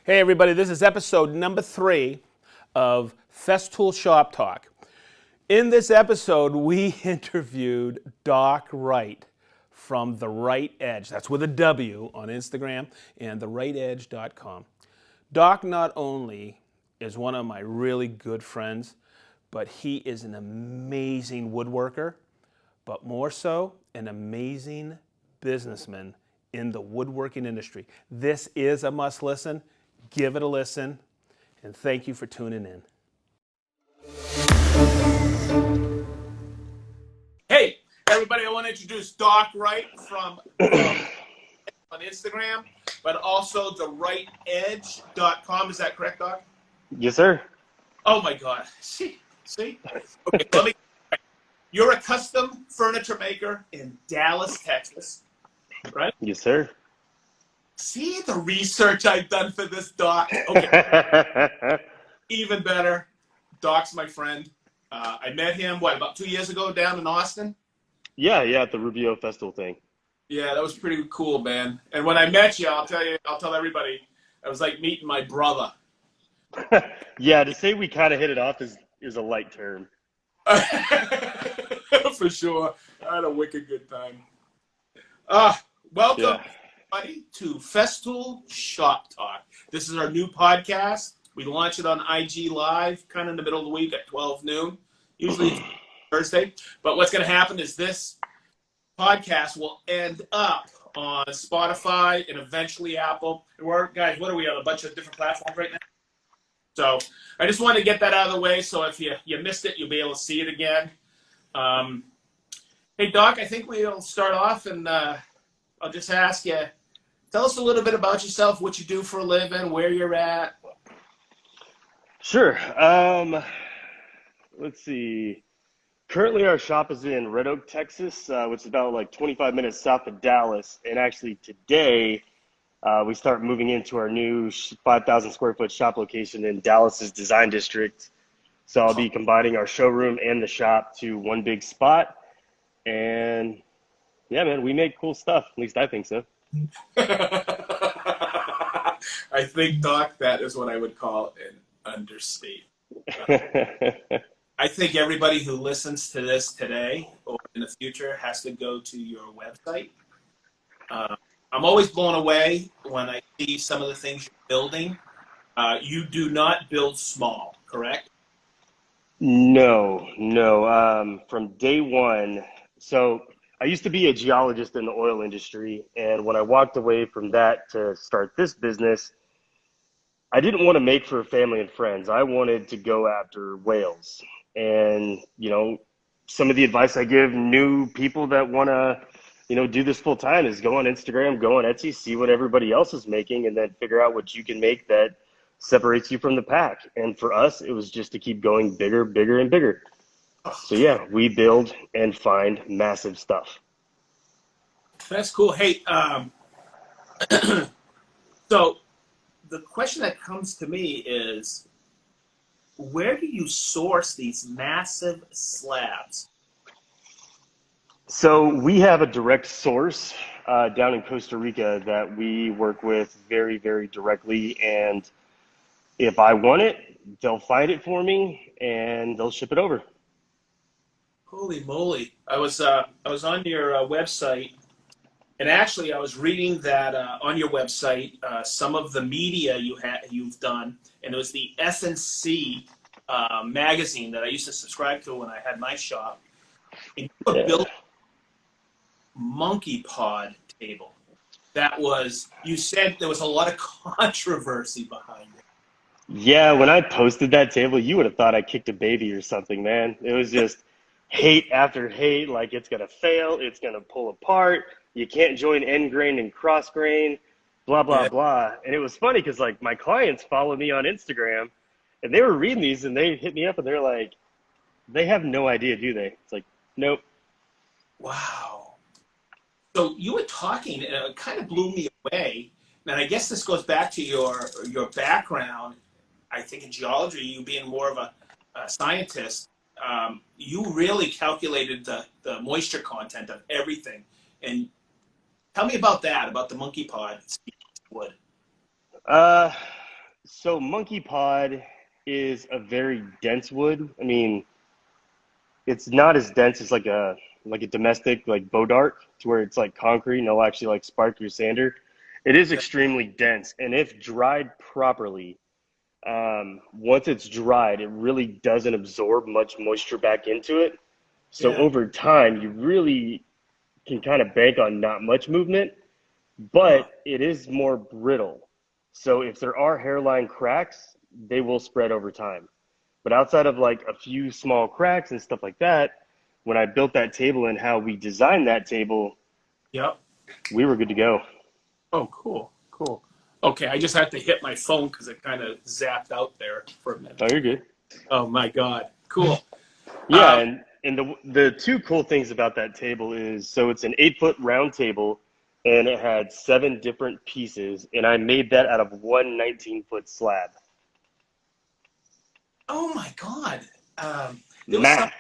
Hey everybody, this is episode number 3 of Festool Shop Talk. In this episode, we interviewed Doc Wright from the Wright Edge. That's with a W on Instagram and thewrightedge.com. Doc not only is one of my really good friends, but he is an amazing woodworker, but more so, an amazing businessman in the woodworking industry. This is a must listen. Give it a listen, and thank you for tuning in. Hey, everybody, I want to introduce Doc Wright from on Instagram, but also the WrightEdge.com. Is that correct, Doc? Yes, sir. Oh, my God. See? Okay, let me. You're a custom furniture maker in Dallas, Texas, right? Yes, sir. See the research I've done for this, Doc? Okay. Even better. Doc's my friend. I met him, about 2 years ago down in Austin? Yeah, at the Rubio Festool thing. Yeah, that was pretty cool, man. And when I met you, I'll tell everybody, it was like meeting my brother. Yeah, to say we kind of hit it off is a light term. For sure. I had a wicked good time. Welcome. Yeah. To Festool Shop Talk. This is our new podcast. We launch it on IG Live, kind of in the middle of the week at 12 noon, usually Thursday. But what's going to happen is this podcast will end up on Spotify and eventually Apple. Guys, what are we on? A bunch of different platforms right now? So I just wanted to get that out of the way, so if you missed it, you'll be able to see it again. Hey, Doc, I think we'll start off, and I'll just ask you, tell us a little bit about yourself, what you do for a living, where you're at. Sure. Let's see. Currently, our shop is in Red Oak, Texas, which is about like 25 minutes south of Dallas. And actually today, we start moving into our new 5,000 square foot shop location in Dallas's design district. So I'll be combining our showroom and the shop to one big spot. And yeah, man, we make cool stuff. At least I think so. I think, Doc, that is what I would call an understatement. I think everybody who listens to this today or in the future has to go to your website. I'm always blown away when I see some of the things you're building. You do not build small, correct? No. From day one, so I used to be a geologist in the oil industry, and when I walked away from that to start this business, I didn't want to make for family and friends. I wanted to go after whales. And, some of the advice I give new people that want to, do this full time is go on Instagram, go on Etsy, see what everybody else is making, and then figure out what you can make that separates you from the pack. And for us, it was just to keep going bigger, and bigger. So yeah, we build and find massive stuff. That's cool. Hey, so the question that comes to me is, where do you source these massive slabs? So we have a direct source down in Costa Rica that we work with very, very directly. And if I want it, they'll find it for me and they'll ship it over. Holy moly. I was on your website, and actually I was reading that on your website, some of the media you've done, and it was the S&C magazine that I used to subscribe to when I had my shop. And you were building a monkey pod table. You said there was a lot of controversy behind it. Yeah, when I posted that table, you would have thought I kicked a baby or something, man. It was just hate after hate, like it's going to fail, it's going to pull apart, you can't join end grain and cross grain, blah, blah, blah. And it was funny because like my clients follow me on Instagram and they were reading these and they hit me up and they're like, they have no idea, do they? It's like, nope. Wow. So you were talking, and it kind of blew me away. And I guess this goes back to your background, I think in geology, you being more of a scientist. You really calculated the moisture content of everything. And tell me about that, about the monkey pod wood. So monkey pod is a very dense wood. I mean, it's not as dense as like a domestic like Bodart to where it's like concrete and it'll actually like spark your sander. It is Yeah. extremely dense, and if dried properly, once it's dried, it really doesn't absorb much moisture back into it. So Yeah. over time, you really can kind of bank on not much movement, Huh. but it is more brittle. So if there are hairline cracks, they will spread over time. But outside of like a few small cracks and stuff like that, when I built that table and how we designed that table, Yep. we were good to go. Oh, cool. Cool. Okay, I just had to hit my phone because it kind of zapped out there for a minute. Oh, you're good. Oh my God. Cool. Yeah, Um, and the two cool things about that table is so it's an 8 foot round table and it had 7 different pieces, and I made that out of one 19-foot slab. oh my God. There was some, Math.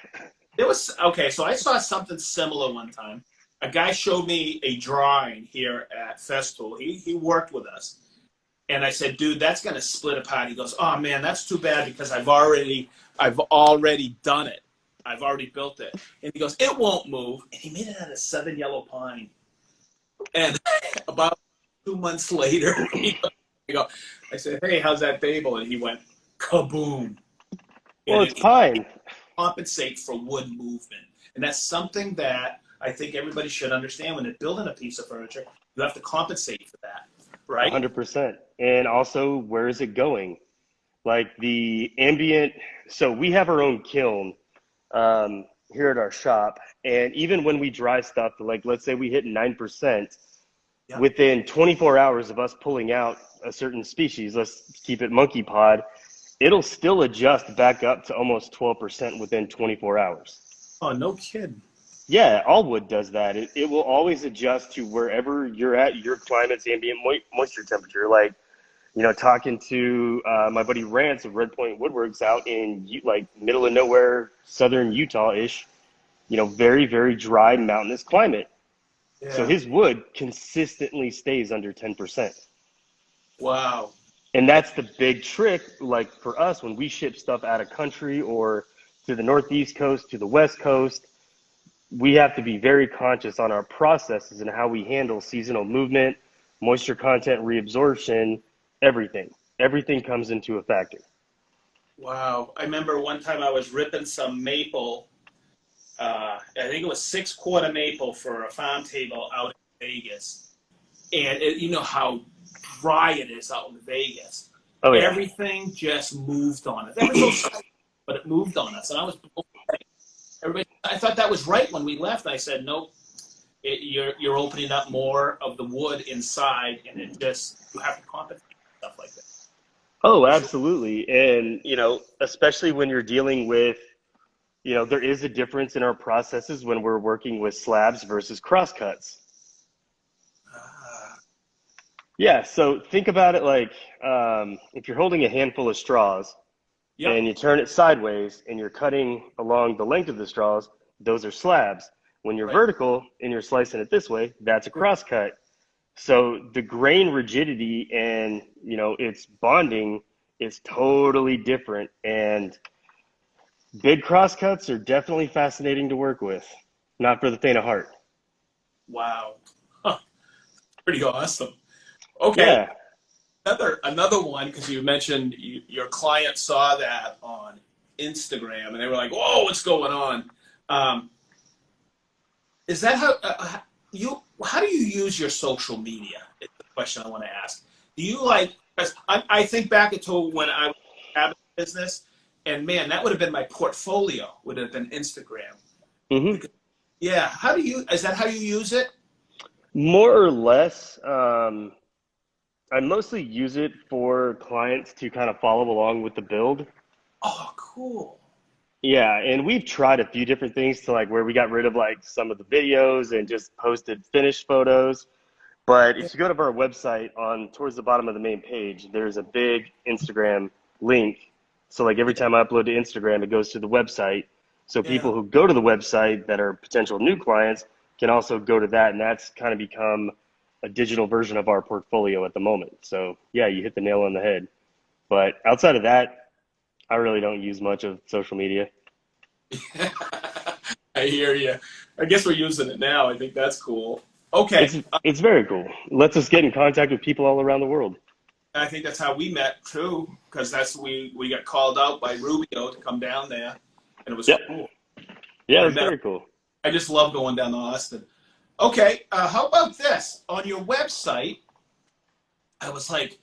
there was okay. So I saw something similar one time. A guy showed me a drawing here at Festool. He worked with us, and I said, "Dude, that's gonna split apart." He goes, "Oh man, that's too bad because I've already done it. I've already built it." And he goes, "It won't move." And he made it out of southern yellow pine. And about 2 months later, I said, "Hey, how's that table?" And he went, "Kaboom!" Well, And it's it pine. compensate for wood movement. And that's something that I think everybody should understand when they're building a piece of furniture. You have to compensate for that, right? 100%. And also, where is it going? Like the ambient, so we have our own kiln here at our shop. And even when we dry stuff, like let's say we hit 9%, Yep. within 24 hours of us pulling out a certain species, let's keep it monkey pod, it'll still adjust back up to almost 12% within 24 hours. Oh, no kidding. Yeah, all wood does that. It will always adjust to wherever you're at, your climate's ambient moisture temperature. Like, talking to my buddy Rance of Red Point Woodworks out in like middle of nowhere, southern Utah-ish, very, very dry mountainous climate. So Yeah. his wood consistently stays under 10%. Wow. And that's the big trick, like for us, when we ship stuff out of country or to the Northeast coast, to the West coast, we have to be very conscious on our processes and how we handle seasonal movement, moisture content, reabsorption, everything. Everything comes into a factor. Wow. I remember one time I was ripping some maple. I think it was 6-quarter maple for a farm table out in Vegas. And you know how dry it is out in Vegas. Oh, yeah. Everything just moved on us. Ever so slightly, but it moved on us. And I was blown away. Everybody, I thought that was right when we left. I said, nope, you're opening up more of the wood inside, and you have to compensate for stuff like that. Oh, For sure. absolutely. And, especially when you're dealing with, there is a difference in our processes when we're working with slabs versus crosscuts. Ah, Yeah, so think about it like if you're holding a handful of straws yep. and you turn it sideways and you're cutting along the length of the straws, those are slabs. When you're Right. vertical and you're slicing it this way, that's a crosscut. So the grain rigidity and, its bonding is totally different. And big crosscuts are definitely fascinating to work with, not for the faint of heart. Wow. Huh. Pretty awesome. Okay. Yeah. Another one, because you mentioned your client saw that on Instagram and they were like, "Whoa, what's going on?" Um, is that how do you use your social media? Is the question I want to ask. Do you like? Because I think back to when I was having a business, and man, that would have been my portfolio. Would have been Instagram. Hmm. Because, yeah. Is that how you use it? More or less. I mostly use it for clients to kind of follow along with the build. Oh, cool. Yeah, and we've tried a few different things to like where we got rid of like some of the videos and just posted finished photos. But Yeah. if you go to our website on towards the bottom of the main page, there's a big Instagram link. So like every time I upload to Instagram, it goes to the website. So Yeah. people who go to the website that are potential new clients can also go to that, and that's kind of become a digital version of our portfolio at the moment. So yeah, you hit the nail on the head. But outside of that, I really don't use much of social media. I hear you. I guess we're using it now. I think that's cool. Okay. It's very cool. It lets us get in contact with people all around the world. I think that's how we met too, because we got called out by Rubio to come down there, and it was Yep. cool. Yeah, I that's met. very cool. I just love going down to Austin. Okay, how about this on your website? I was like,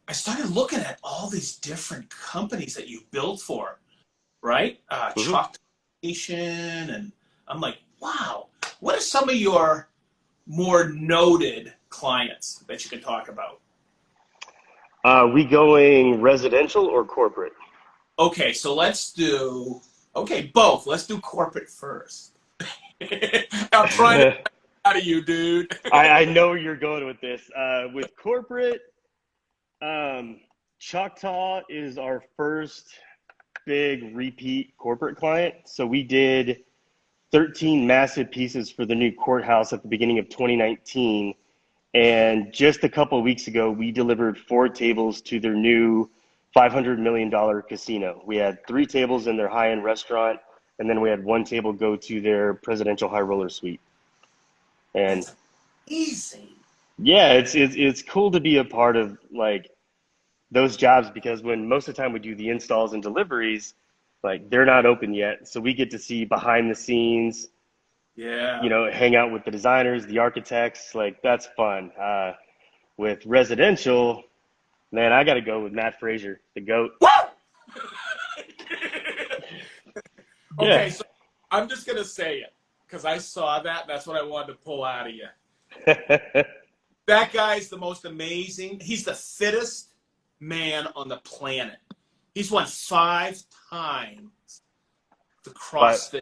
I started looking at all these different companies that you built for, right? Hmm. Chalk Nation, and I'm like, wow, what are some of your more noted clients that you can talk about? We going residential or corporate? Okay, so both. Let's do corporate first. I'm trying to get out of you, dude. I know where you're going with this. With corporate, Choctaw is our first big repeat corporate client. So we did 13 massive pieces for the new courthouse at the beginning of 2019. And just a couple of weeks ago, we delivered 4 tables to their new $500 million casino. We had 3 tables in their high-end restaurant, and then we had 1 table go to their presidential high roller suite. And That's easy. yeah, it's cool to be a part of like those jobs because when most of the time we do the installs and deliveries, like they're not open yet. So we get to see behind the scenes, Yeah. hang out with the designers, the architects. Like that's fun. With residential, man, I got to go with Matt Frazier, the GOAT. Woo! Yeah. Okay, so I'm just gonna say it because I saw that. That's what I wanted to pull out of you. That guy's the most amazing. He's the fittest man on the planet. He's won 5 times the CrossFit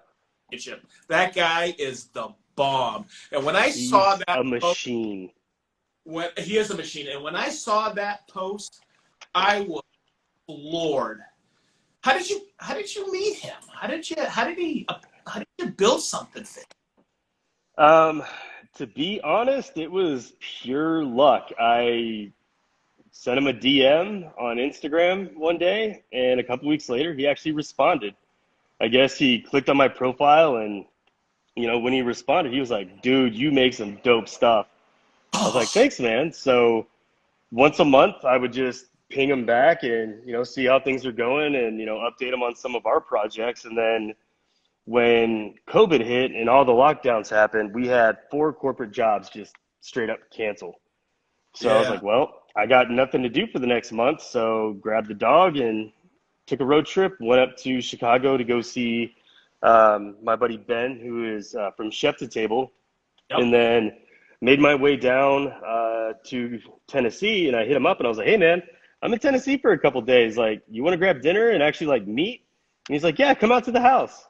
Championship. That guy is the bomb. And when I saw He's that a post, machine. he is a machine. And when I saw that post, I was floored. How did you meet him? How did you build something for him? To be honest, it was pure luck. I sent him a DM on Instagram one day, and a couple weeks later, he actually responded. I guess he clicked on my profile, and when he responded, he was like, "Dude, you make some dope stuff." I was like, Oh, "Thanks, man." So once a month, I would just ping him back and see how things are going, and update him on some of our projects, and then when COVID hit and all the lockdowns happened, we had 4 corporate jobs just straight up cancel. So I was yeah. like, well, I got nothing to do for the next month. So grabbed the dog and took a road trip, went up to Chicago to go see my buddy Ben, who is from Chef to Table, Yep. and then made my way down to Tennessee. And I hit him up and I was like, hey, man, I'm in Tennessee for a couple days. Like, you want to grab dinner and actually like meet? And he's like, yeah, come out to the house.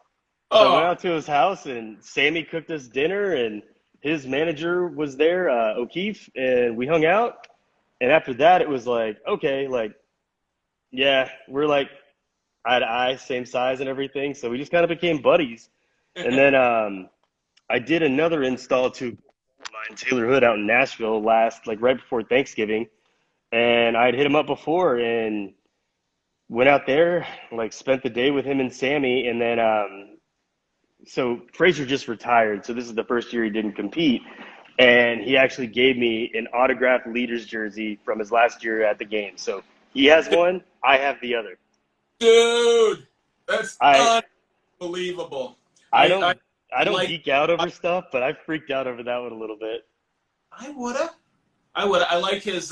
So I went Oh, out to his house, and Sammy cooked us dinner, and his manager was there, O'Keefe, and we hung out. And after that, it was like, okay, like, yeah, we're like eye to eye, same size and everything. So we just kind of became buddies. And then I did another install to mine, Taylor Hood, out in Nashville like right before Thanksgiving. And I'd hit him up before and went out there, like, spent the day with him and Sammy, and then so Frazier just retired, so this is the first year he didn't compete, and he actually gave me an autographed leaders jersey from his last year at the game. So he has one, I have the other. dude, that's I unbelievable. I I don't I don't like. geek out over stuff, but I freaked out over that one a little bit. I woulda. I like his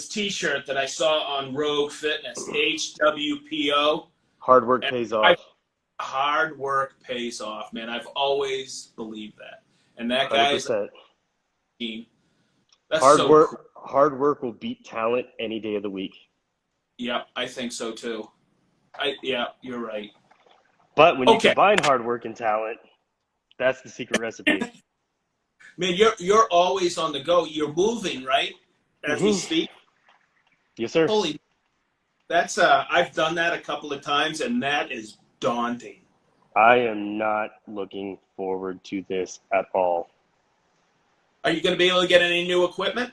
T-shirt that I saw on Rogue Fitness, HWPO. Hard work And pays off. hard work pays off, man. I've always believed that. And that guy's a 100%. team. That's so cool. Hard work will beat talent any day of the week. Yeah, I think so too. Yeah, you're right. But when you Okay, combine hard work and talent, that's the secret recipe. man, you're always on the go. You're moving, right? As we Hmm. speak. Yes, sir. Holy, that's I've done that a couple of times, and that is daunting. I am not looking forward to this at all. Are you going to be able to get any new equipment?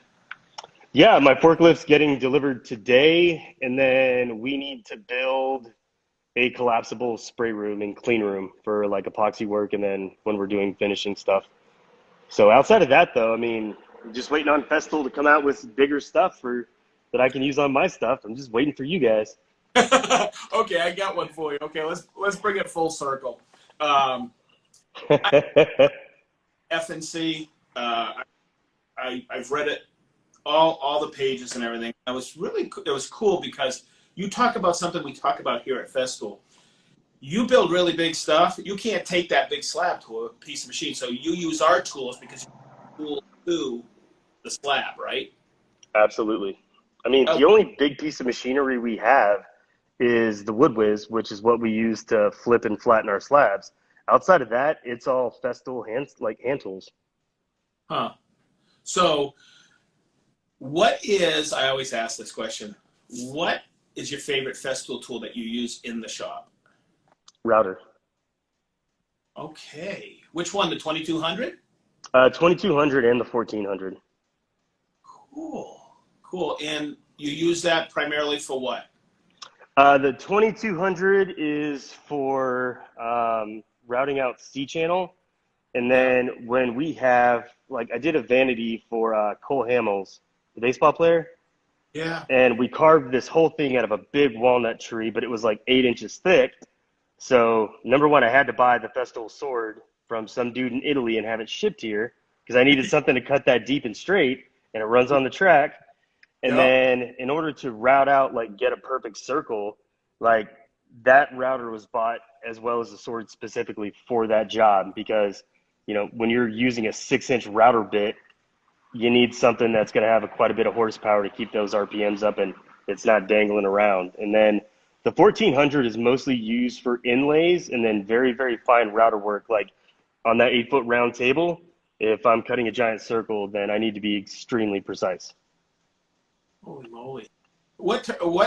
Yeah, my forklift's getting delivered today, and then we need to build a collapsible spray room and clean room for like epoxy work, and then when we're doing finishing stuff. So outside of that, though, I mean, I'm just waiting on Festool to come out with bigger stuff for that I can use on my stuff. I'm just waiting for you guys. Okay, I got one for you. Okay, let's bring it full circle. Um, FNC. I've read it, all the pages and everything. It was cool because you talk about something we talk about here at Festool. You build really big stuff. You can't take that big slab to a piece of machine, so you use our tools because you tool to the slab, right? Absolutely. I mean, the only big piece of machinery we have is the Wood Whiz, which is what we use to flip and flatten our slabs. Outside of that, it's all Festool hand tools. Huh. So, I always ask this question, what is your favorite Festool tool that you use in the shop? Router. Okay. Which one, the 2200? 2200 and the 1400. Cool. Cool. And you use that primarily for what? The 2200 is for routing out C-channel. And then when we have, like, I did a vanity for Cole Hamels, the baseball player. Yeah. And we carved this whole thing out of a big walnut tree, but it was like 8 inches thick. So, number one, I had to buy the Festool sword from some dude in Italy and have it shipped here because I needed something to cut that deep and straight, and it runs on the track. And Yep. then in order to route out, like, get a perfect circle, like, that router was bought as well as the sword specifically for that job because, you know, when you're using a 6-inch router bit, you need something that's going to have quite a bit of horsepower to keep those RPMs up and it's not dangling around. And then the 1400 is mostly used for inlays and then very, very fine router work. Like on that 8-foot round table, if I'm cutting a giant circle, then I need to be extremely precise. Holy moly.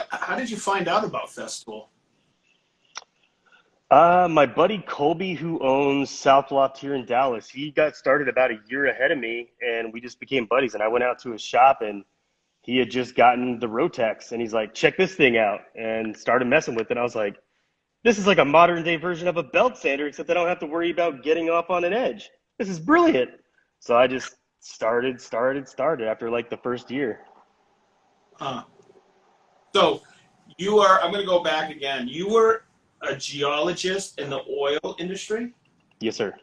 How did you find out about Festool? My buddy Colby, who owns South Loft here in Dallas, he got started about a year ahead of me, and we just became buddies. And I went out to his shop, and he had just gotten the Rotex, and he's like, "Check this thing out," and started messing with it. I was like, "This is like a modern day version of a belt sander, except I don't have to worry about getting off on an edge. This is brilliant." So I just started after like the first year. Huh. So I'm going to go back again. You were a geologist in the oil industry? Yes, sir.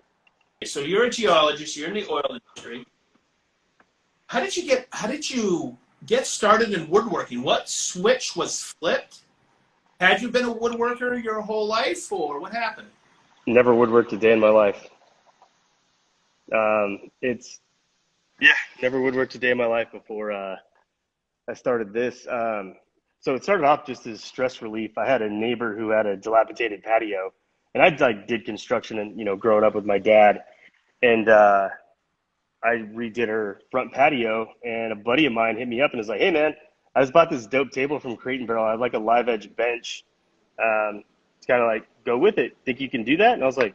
So you're a geologist, you're in the oil industry. How did you get started in woodworking? What switch was flipped? Had you been a woodworker your whole life, or what happened? Never woodworked a day in my life. Never woodworked a day in my life before I started this. So it started off just as stress relief. I had a neighbor who had a dilapidated patio, and I like did construction and growing up with my dad, and I redid her front patio. And a buddy of mine hit me up and was like, "Hey man, I just bought this dope table from Crate and Barrel. I have like a live edge bench. It's kind of like go with it. Think you can do that?" And I was like,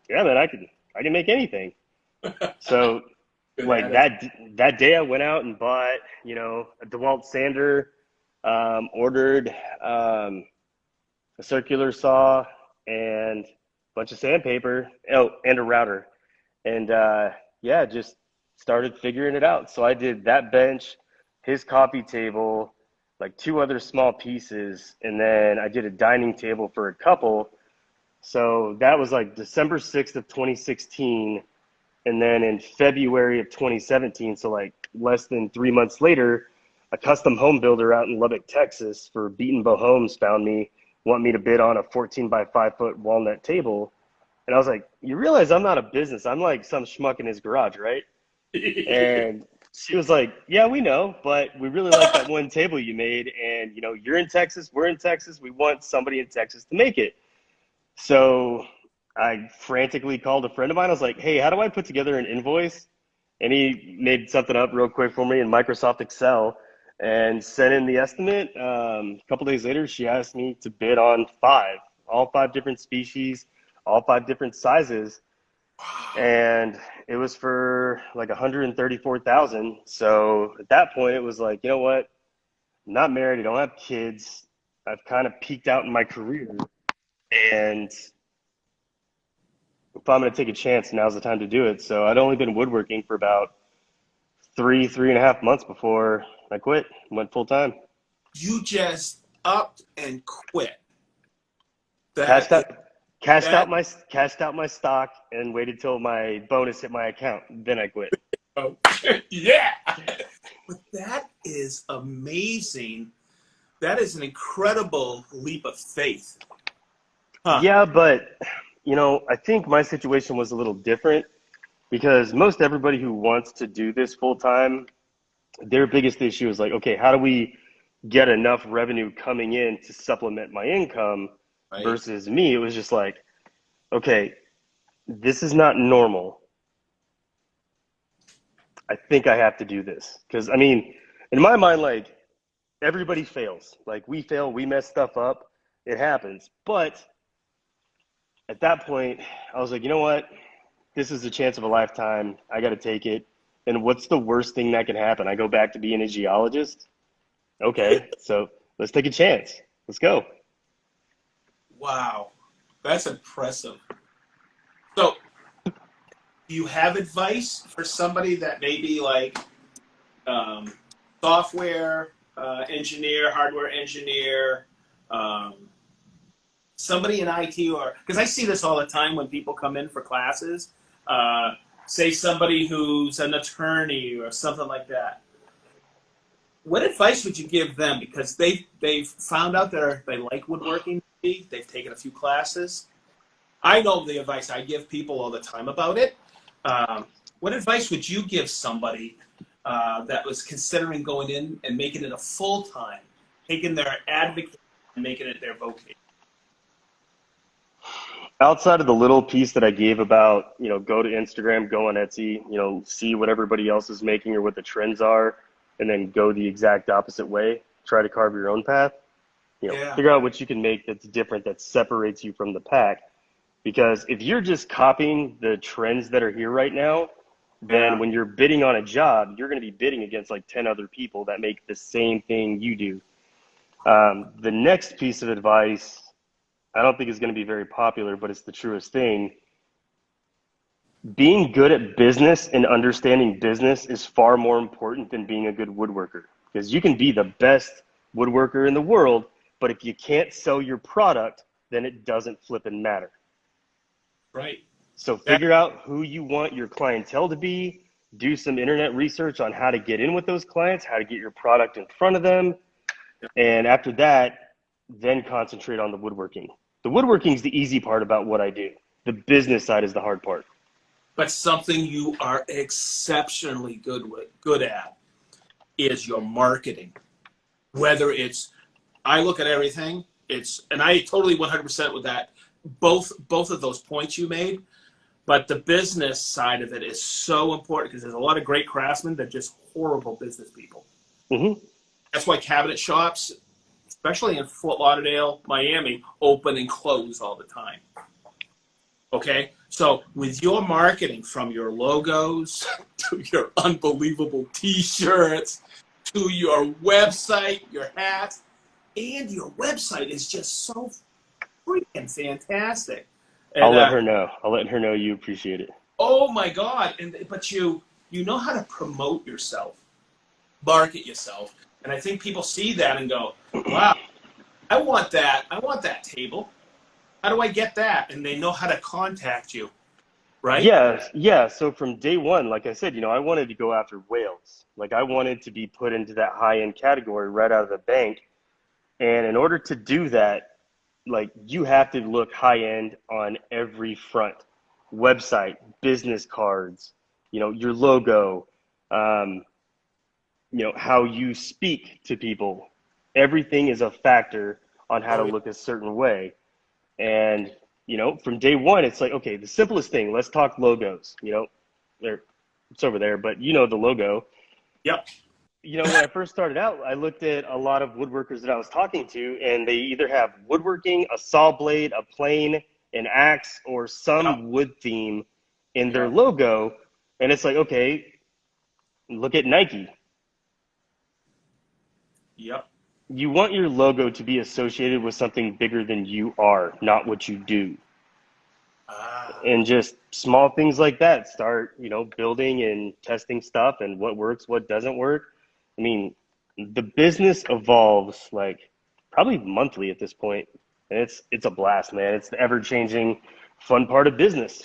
"Yeah man, I can make anything." So like that day I went out and bought a DeWalt sander. Ordered a circular saw and a bunch of sandpaper. Oh, and a router. And just started figuring it out. So I did that bench, his coffee table, like 2 other small pieces, and then I did a dining table for a couple. So that was like December 6th of 2016. And then in February of 2017, so like less than 3 months later, a custom home builder out in Lubbock, Texas for Beaton Bow Homes found me, want me to bid on a 14 by 5-foot walnut table. And I was like, "You realize I'm not a business. I'm like some schmuck in his garage, right?" And she was like, "Yeah, we know, but we really like that one table you made. And, you're in Texas, we're in Texas. We want somebody in Texas to make it." So I frantically called a friend of mine. I was like, "Hey, how do I put together an invoice?" And he made something up real quick for me in Microsoft Excel and sent in the estimate. A couple days later, she asked me to bid on all five different species, all 5 different sizes. and it was for like 134,000. So at that point, it was like, you know what? I'm not married. I don't have kids. I've kind of peaked out in my career, and if I'm going to take a chance, now's the time to do it. So I'd only been woodworking for about three and a half months before I quit and went full time. You just upped and quit. Cashed out my stock and waited till my bonus hit my account. Then I quit. Oh, yeah. But that is amazing. That is an incredible leap of faith. Huh. Yeah, but I think my situation was a little different because most everybody who wants to do this full time, their biggest issue is like, okay, how do we get enough revenue coming in to supplement my income? Right. Versus me, it was just like, okay, this is not normal. I think I have to do this. Because, I mean, in my mind, like, everybody fails. Like, we fail, we mess stuff up, it happens. But at that point, I was like, you know what? This is a chance of a lifetime. I got to take it. And what's the worst thing that can happen? I go back to being a geologist? Okay, so let's take a chance. Let's go. Wow, that's impressive. So, do you have advice for somebody that may be like software engineer, hardware engineer, somebody in IT, or because I see this all the time when people come in for classes, say somebody who's an attorney or something like that. What advice would you give them? Because they've found out they like woodworking. They've taken a few classes. I know the advice I give people all the time about it. What advice would you give somebody that was considering going in and making it a full-time, taking their advocate and making it their vocation? Outside of the little piece that I gave about, go to Instagram, go on Etsy, see what everybody else is making or what the trends are, and then go the exact opposite way, try to carve your own path. Figure out what you can make that's different, that separates you from the pack. Because if you're just copying the trends that are here right now, then when you're bidding on a job, you're going to be bidding against like 10 other people that make the same thing you do. The next piece of advice, I don't think is going to be very popular, but it's the truest thing. Being good at business and understanding business is far more important than being a good woodworker. Because you can be the best woodworker in the world, but if you can't sell your product, then it doesn't flipping matter. Right. So figure out who you want your clientele to be, do some internet research on how to get in with those clients, how to get your product in front of them. And after that, then concentrate on the woodworking. The woodworking is the easy part about what I do. The business side is the hard part. But something you are exceptionally good at is your marketing. Whether it's, I look at everything, and I totally 100% with that, both of those points you made, but the business side of it is so important because there's a lot of great craftsmen that are just horrible business people. Mm-hmm. That's why cabinet shops, especially in Fort Lauderdale, Miami, open and close all the time. Okay? So with your marketing, from your logos to your unbelievable T-shirts to your website, your hats, and your website is just so freaking fantastic. And, I'll let her know. I'll let her know you appreciate it. Oh my God! But you know how to promote yourself, market yourself, and I think people see that and go, "Wow, I want that. I want that table. How do I get that?" And they know how to contact you, right? Yeah. So from day one, like I said, I wanted to go after whales. Like I wanted to be put into that high-end category right out of the bank. And in order to do that, like you have to look high-end on every front. Website, business cards, your logo, how you speak to people. Everything is a factor on how to look a certain way. And, from day one, it's like, okay, the simplest thing, let's talk logos, it's over there, but the logo. Yep. When I first started out, I looked at a lot of woodworkers that I was talking to, and they either have woodworking, a saw blade, a plane, an axe, or some wood theme in their logo. And it's like, okay, look at Nike. Yep. You want your logo to be associated with something bigger than you are, not what you do. And just small things like that, start, building and testing stuff and what works, what doesn't work. I mean, the business evolves like probably monthly at this point. And it's a blast, man. It's the ever changing fun part of business.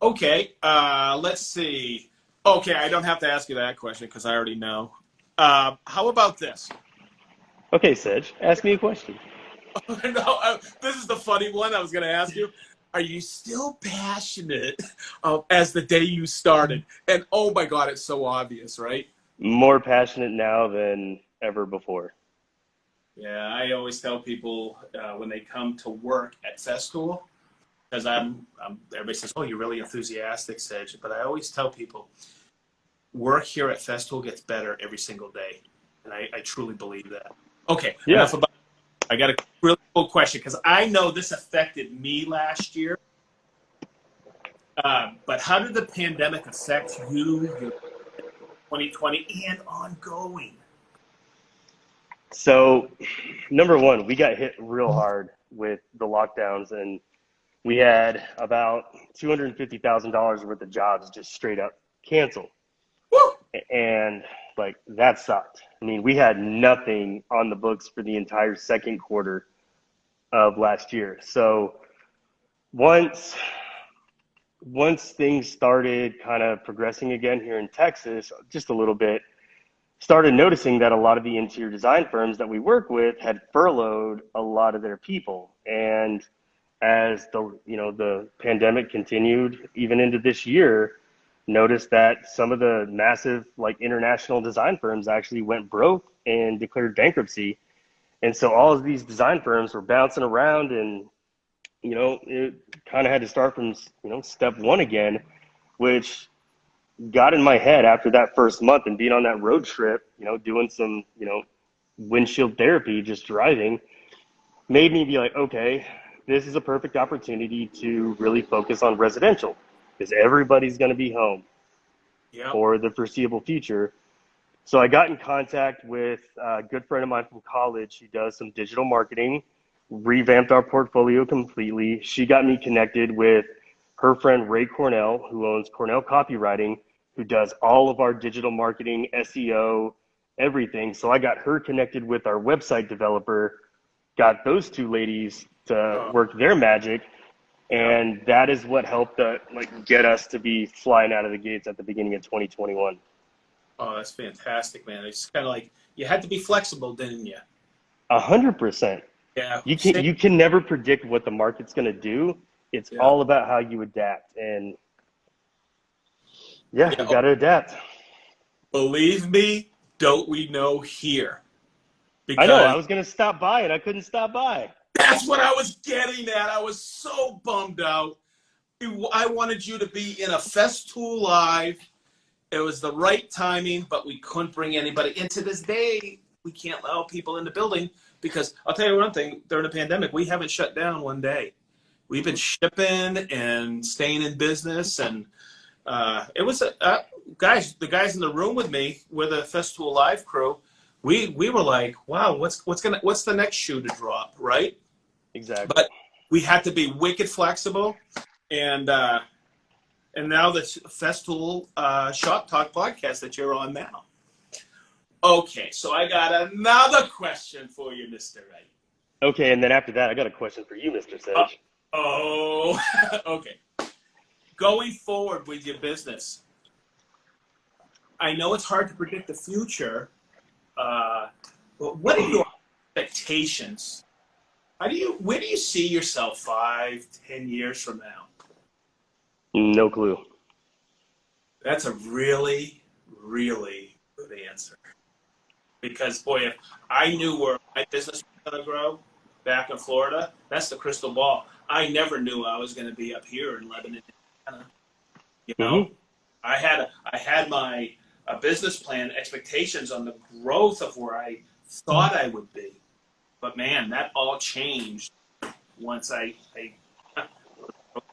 Okay, let's see. Okay, I don't have to ask you that question because I already know. How about this? Okay, Sedge, ask me a question. No, this is the funny one I was going to ask you. Are you still passionate as the day you started? And oh my God, it's so obvious, right? More passionate now than ever before. Yeah, I always tell people when they come to work at Festool, because everybody says, "Oh, you're really enthusiastic, Sedge." But I always tell people, work here at Festool gets better every single day, and I truly believe that. Okay, Yeah. enough about. I got a really cool question because I know this affected me last year. But how did the pandemic affect you, your 2020, and ongoing? So, number one, we got hit real hard with the lockdowns, and we had about $250,000 worth of jobs just straight up canceled. Woo! And like that sucked. I mean, we had nothing on the books for the entire second quarter of last year. So once things started kind of progressing again here in Texas, just a little bit, started noticing that a lot of the interior design firms that we work with had furloughed a lot of their people. And as the pandemic continued even into this year, noticed that some of the massive like international design firms actually went broke and declared bankruptcy. And so all of these design firms were bouncing around, and it kind of had to start from step one again, which got in my head after that first month and being on that road trip, doing some windshield therapy, just driving, made me be like, okay, this is a perfect opportunity to really focus on residential because everybody's going to be home for the foreseeable future. So I got in contact with a good friend of mine from college who does some digital marketing, revamped our portfolio completely. She got me connected with her friend Ray Cornell, who owns Cornell Copywriting, who does all of our digital marketing, SEO, everything. So I got her connected with our website developer, got those two ladies to work their magic. And that is what helped get us to be flying out of the gates at the beginning of 2021. Oh, that's fantastic, man. It's kind of like you had to be flexible, didn't you? 100%. Yeah. You can never predict what the market's going to do. It's all about how you adapt. And you got to adapt. Believe me, don't we know here? I know. I was going to stop by and I couldn't stop by. That's what I was getting at. I was so bummed out. I wanted you to be in a Festool Live. It was the right timing, but we couldn't bring anybody. And to this day, we can't allow people in the building because I'll tell you one thing, during the pandemic, we haven't shut down one day. We've been shipping and staying in business. And it was, the guys in the room with me, with the Festool Live crew, we were like, wow, what's the next shoe to drop, right? Exactly. But we had to be wicked flexible. And now the Festool Shop Talk podcast that you're on now. Okay, so I got another question for you, Mr. Wright. Okay, and then after that, I got a question for you, Mr. Sedge. Okay. Going forward with your business, I know it's hard to predict the future, but what are your expectations? Where do you see yourself 5, 10 years from now? No clue. That's a really, really good answer. Because, boy, if I knew where my business was going to grow back in Florida, that's the crystal ball. I never knew I was going to be up here in Lebanon, Indiana. You know, I had my business plan expectations on the growth of where I thought I would be. But, man, that all changed once I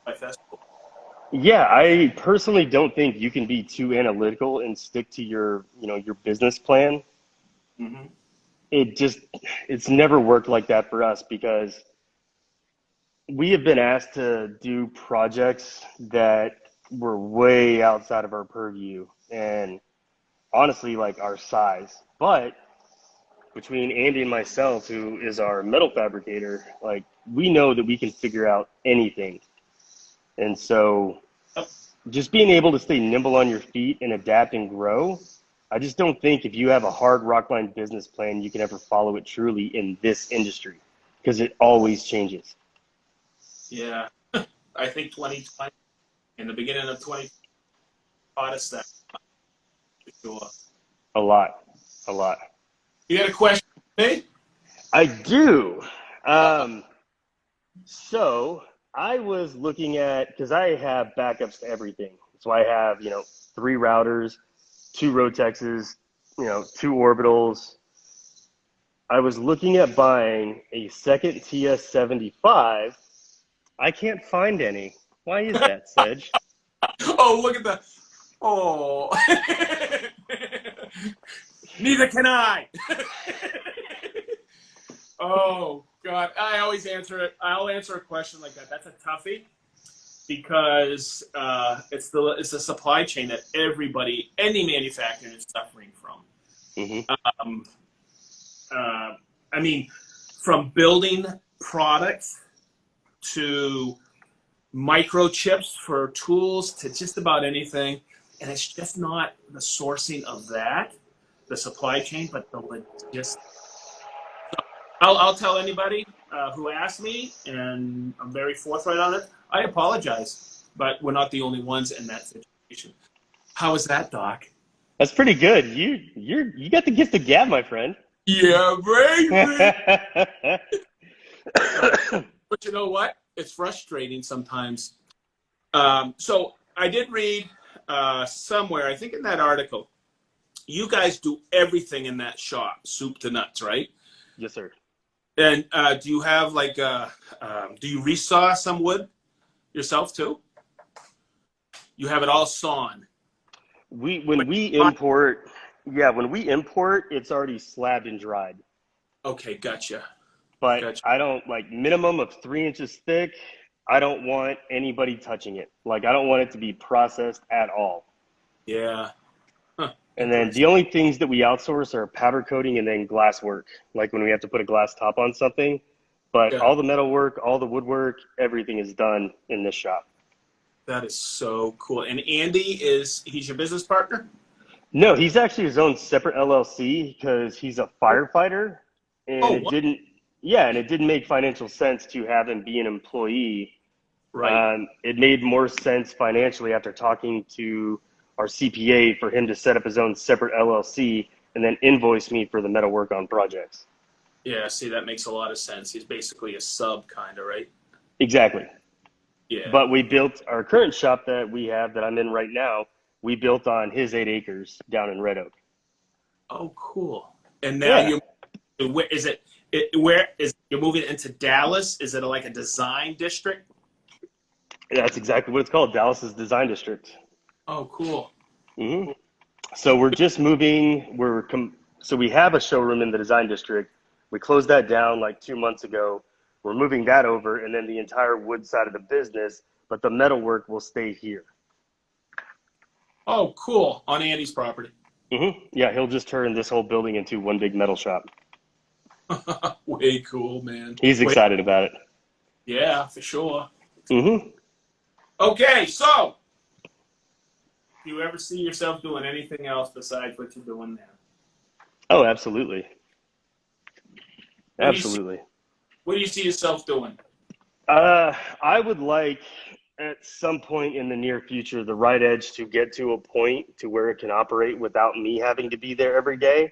by Festool. Yeah, I personally don't think you can be too analytical and stick to your, your business plan. Mm-hmm. It's never worked like that for us because we have been asked to do projects that were way outside of our purview and honestly like our size. But between Andy and myself, who is our metal fabricator, like we know that we can figure out anything. And so just being able to stay nimble on your feet and adapt and grow, I just don't think if you have a hard rockline business plan, you can ever follow it truly in this industry because it always changes. Yeah. I think 2020, in the beginning of 2020, taught us that for sure. A lot, a lot. You had a question for me? I do. So I was looking at, because I have backups to everything. So I have, 3 routers, 2 Rotexes, 2 orbitals. I was looking at buying a second TS75. I can't find any. Why is that, Sedge? Oh, look at that. Oh. Neither can I. Oh, God. I always answer it. I'll answer a question like that. That's a toughie because it's the supply chain that any manufacturer is suffering from. Mm-hmm. I mean, from building products to microchips for tools to just about anything. And it's just not the sourcing of that, the supply chain, but the logistics. So I'll tell anybody who asks me, and I'm very forthright on it, I apologize, but we're not the only ones in that situation. How is that, Doc? That's pretty good. You got the gift of gab, my friend. Yeah, baby. But you know what? It's frustrating sometimes. So I did read somewhere, I think in that article, you guys do everything in that shop, soup to nuts, right? Yes, sir. And do you have like, do you resaw some wood yourself too? You have it all sawn. When we import, it's already slabbed and dried. Okay, gotcha. But I don't like minimum of 3 inches thick. I don't want anybody touching it. Like I don't want it to be processed at all. Yeah. Huh. And then the only things that we outsource are powder coating and then glass work, like when we have to put a glass top on something. But all the metal work, all the woodwork, everything is done in this shop. That is so cool. And Andy he's your business partner? No, he's actually his own separate LLC because he's a firefighter. And it didn't make financial sense to have him be an employee. Right. It made more sense financially after talking to our CPA for him to set up his own separate LLC and then invoice me for the metal work on projects. Yeah, see, that makes a lot of sense. He's basically a sub kind of, right? Exactly. Yeah. But we built our current shop that we have that I'm in right now, we built on his 8 acres down in Red Oak. Oh, cool. And now you're moving into Dallas? Is it like a design district? That's exactly what it's called, Dallas's Design District. Oh, cool. Mm-hmm. So we're just moving. So we have a showroom in the Design District. We closed that down like 2 months ago. We're moving that over, and then the entire wood side of the business, but the metal work will stay here. Oh, cool. On Andy's property. Mm-hmm. Yeah, he'll just turn this whole building into one big metal shop. Way cool, man. He's excited about it. Yeah, for sure. Mm-hmm. Okay, so do you ever see yourself doing anything else besides what you're doing now? Oh, absolutely. Absolutely. What do you see yourself doing? I would like at some point in the near future the Wright Edge to get to a point to where it can operate without me having to be there every day.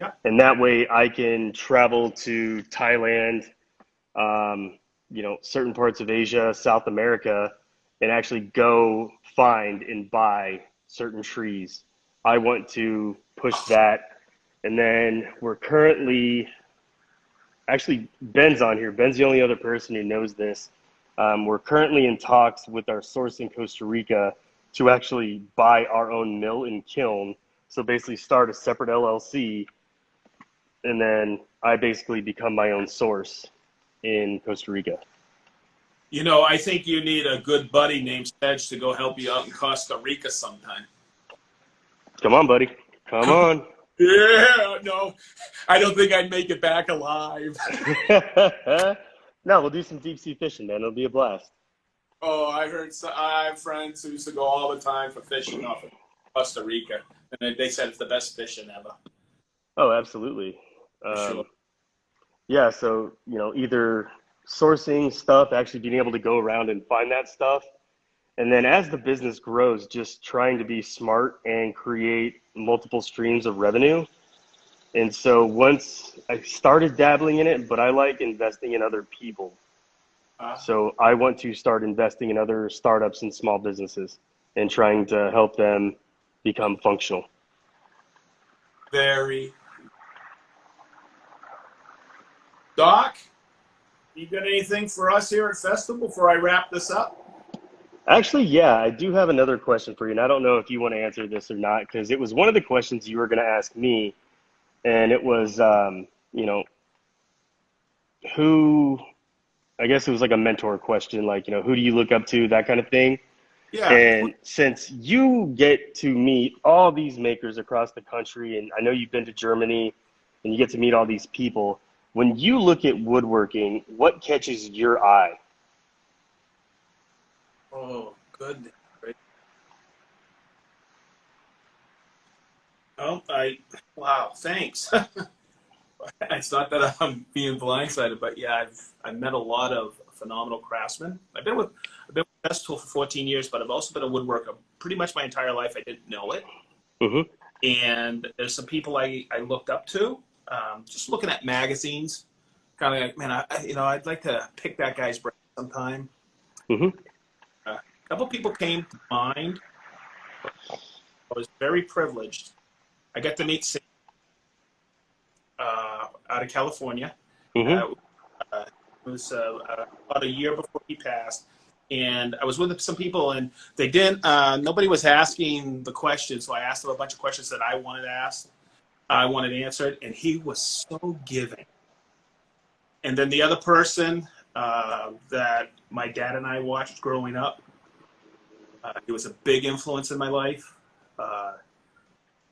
Yeah. And that way I can travel to Thailand, certain parts of Asia, South America, and actually go find and buy certain trees. I want to push that. And then we're currently, actually Ben's on here. Ben's the only other person who knows this. We're currently in talks with our source in Costa Rica to actually buy our own mill and kiln. So basically start a separate LLC, and then I basically become my own source in Costa Rica. You know, I think you need a good buddy named Sedge to go help you out in Costa Rica sometime. Come on, buddy. Come on. Yeah, no, I don't think I'd make it back alive. No, we'll do some deep sea fishing, man. It'll be a blast. Oh, I have friends who used to go all the time for fishing off of Costa Rica, and they said it's the best fishing ever. Oh, absolutely. Sure. Yeah, so, either sourcing stuff, actually being able to go around and find that stuff. And then as the business grows, just trying to be smart and create multiple streams of revenue. And so once I started dabbling in it, but I like investing in other people. So I want to start investing in other startups and small businesses and trying to help them become functional. Very. Doc, you got anything for us here at Festool before I wrap this up? Actually, yeah, I do have another question for you, and I don't know if you want to answer this or not, because it was one of the questions you were going to ask me, and it was, who, I guess it was like a mentor question, like, who do you look up to, that kind of thing. Yeah. And since you get to meet all these makers across the country, and I know you've been to Germany, and you get to meet all these people, when you look at woodworking, what catches your eye? Oh, goodness. Oh, wow, thanks. It's not that I'm being blindsided, but yeah, I've met a lot of phenomenal craftsmen. I've been with Festool for 14 years, but I've also been a woodworker pretty much my entire life. I didn't know it. Mm-hmm. And there's some people I looked up to, just looking at magazines, kind of like, man, I'd like to pick that guy's brain sometime. Mm-hmm. A couple people came to mind. I was very privileged. I got to meet Sedge, out of California. Mm-hmm. It was about a year before he passed. And I was with some people, and they didn't. Nobody was asking the questions, so I asked them a bunch of questions that I wanted asked. I wanted answered, and he was so giving. And then the other person that my dad and I watched growing up, he was a big influence in my life.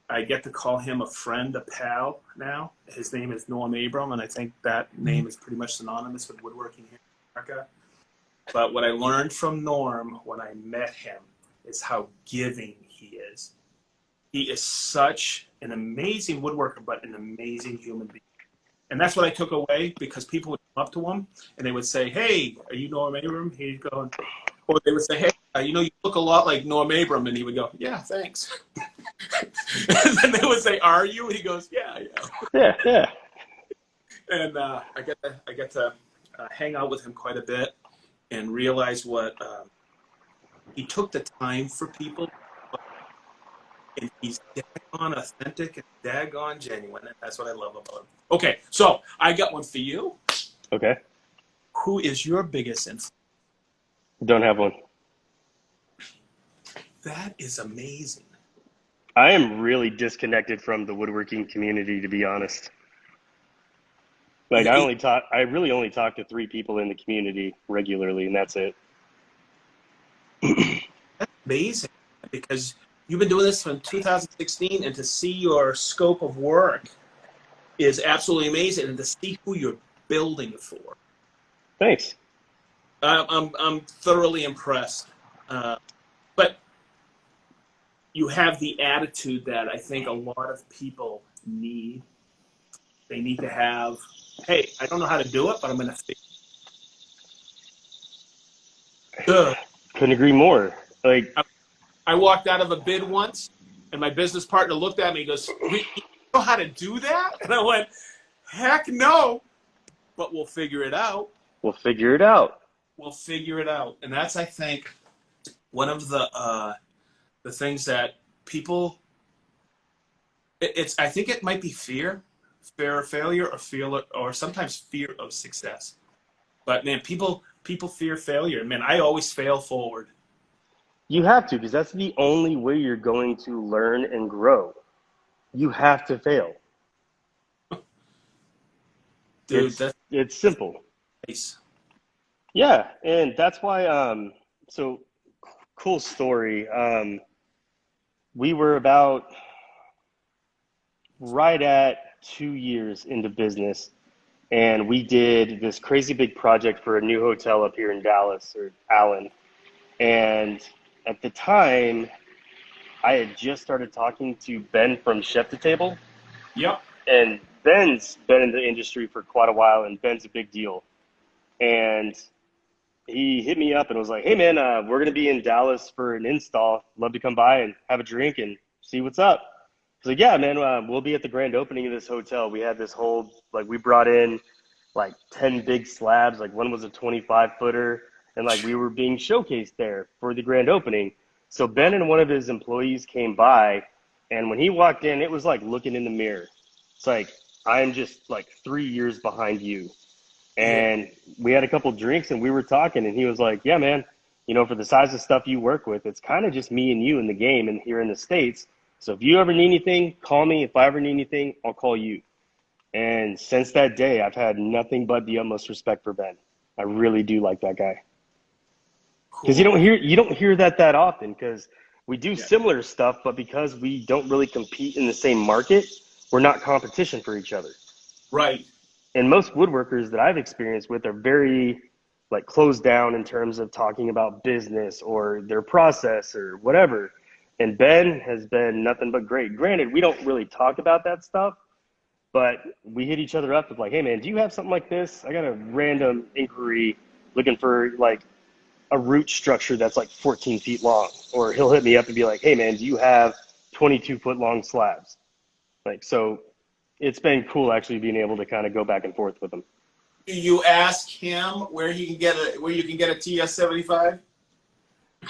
I get to call him a friend, a pal now. His name is Norm Abram, and I think that name is pretty much synonymous with woodworking here in America. But what I learned from Norm when I met him is how giving he is. He is such an amazing woodworker, but an amazing human being. And that's what I took away, because people would come up to him and they would say, "Hey, are you Norm Abram?" He'd go, or they would say, "Hey, you look a lot like Norm Abram," and he would go, "Yeah, thanks." And then they would say, "Are you?" And he goes, "Yeah, yeah." Yeah. And I get to hang out with him quite a bit and realize what he took the time for people, and he's daggone authentic and daggone genuine, and that's what I love about him. Okay, so I got one for you. Okay. Who is your biggest influence? Don't have one. That is amazing. I am really disconnected from the woodworking community, to be honest. Like, I really only talk to 3 people in the community regularly, and that's it. That's amazing, because you've been doing this from 2016, and to see your scope of work is absolutely amazing, and to see who you're building it for. Thanks. I'm thoroughly impressed. But you have the attitude that I think a lot of people need. They need to have, "Hey, I don't know how to do it, but I'm going to figure it out." Couldn't agree more. Like, I walked out of a bid once, and my business partner looked at me and goes, "You know how to do that?" And I went, "Heck no, but we'll figure it out." we'll figure it out. We'll figure it out. And that's, I think, one of the things that people, I think it might be fear of failure, or sometimes fear of success. But man, people people fear failure. Man, I always fail forward. You have to, because that's the only way you're going to learn and grow. You have to fail. Dude, It's simple. nice. Yeah, and that's why. So cool story. We were about right at 2 years into business, and we did this crazy big project for a new hotel up here in Dallas or Allen. And at the time, I had just started talking to Ben from Chef to Table, Yep. and Ben's been in the industry for quite a while, and Ben's a big deal. And he hit me up and was like, "Hey man, we're gonna be in Dallas for an install. Love to come by and have a drink and see what's up." I was like, "Yeah, man, we'll be at the grand opening of this hotel." We had this whole we brought in like 10 big slabs. Like one was a 25-footer, and like we were being showcased there for the grand opening. So Ben and one of his employees came by, and when he walked in, it was like looking in the mirror. It's like, I'm just like 3 years behind you. And we had a couple drinks and we were talking, and he was like, "Yeah, man, for the size of stuff you work with, it's kind of just me and you in the game and here in the States. So if you ever need anything, call me. If I ever need anything, I'll call you." And since that day, I've had nothing but the utmost respect for Ben. I really do like that guy. Because Cool. you don't hear that often, because we do similar stuff, but because we don't really compete in the same market, we're not competition for each other. Right. And most woodworkers that I've experienced with are very closed down in terms of talking about business or their process or whatever. And Ben has been nothing but great. Granted, we don't really talk about that stuff, but we hit each other up with "Hey man, do you have something like this? I got a random inquiry looking for a root structure that's 14 feet long." Or he'll hit me up and be like, "Hey man, do you have 22-foot long slabs?" So it's been cool actually being able to kind of go back and forth with him. Do you ask him where you can get a TS-75?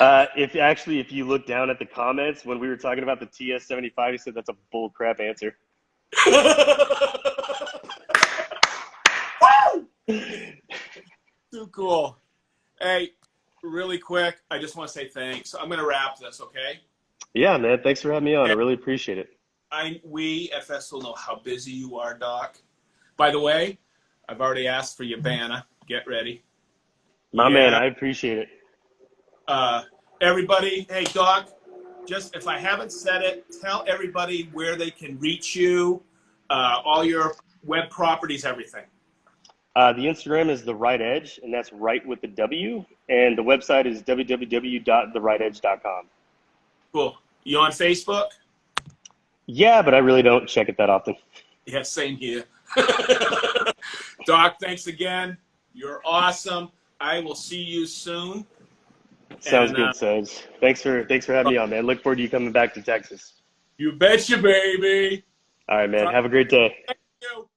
If you look down at the comments when we were talking about the TS-75, he said that's a bull crap answer. Too cool. Hey, really quick, I just want to say thanks. I'm going to wrap this, okay? Yeah, man. Thanks for having me on. I really appreciate it. We at Festool know how busy you are, Doc. By the way, I've already asked for your banner. Get ready. My man, I appreciate it. Everybody, hey, Doc, just if I haven't said it, tell everybody where they can reach you, all your web properties, everything. The Instagram is the Wright Edge, and that's Wright with the W. And the website is www.thewrightedge.com. Cool. You on Facebook? Yeah, but I really don't check it that often. Yeah, same here. Doc, thanks again. You're awesome. I will see you soon. Sounds good, Sedge. Thanks for having me on, man. Look forward to you coming back to Texas. You betcha, baby. All right, man. Have a great day. Thank you.